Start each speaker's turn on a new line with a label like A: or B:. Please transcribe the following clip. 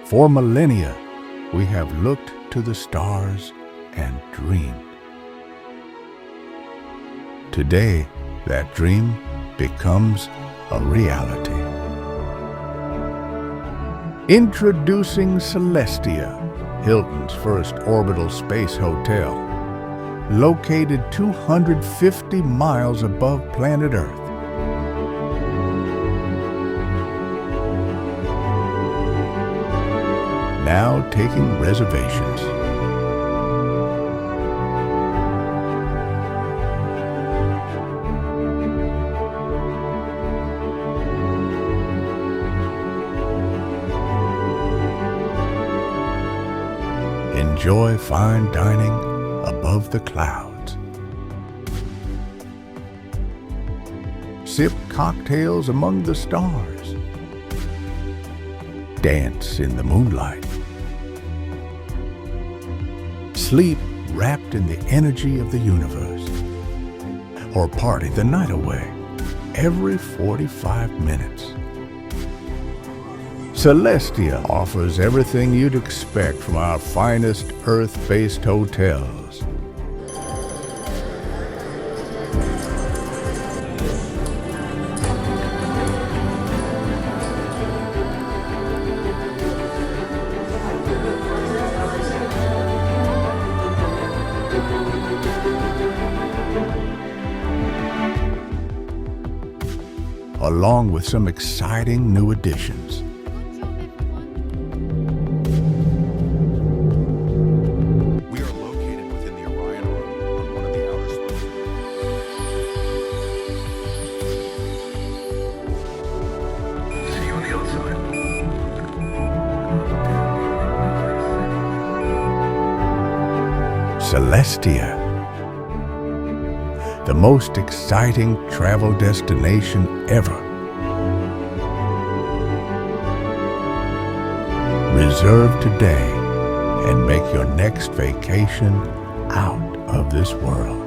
A: For millennia, we have looked to the stars and dreamed. Today, that dream becomes a reality. Introducing Celestia, Hilton's first orbital space hotel, located 250 miles above planet Earth. Now taking reservations. Enjoy fine dining above the clouds. Sip cocktails among the stars. Dance in the moonlight. Sleep wrapped in the energy of the universe. Or party the night away every 45 minutes. Celestia offers everything you'd expect from our finest Earth-based hotels. Along with some exciting new additions.
B: We are located within the Orion Orbit on one of the outer spaces.
C: See you on the outside.
A: Celestia, the most exciting travel destination ever. Reserve today and make your next vacation out of this world.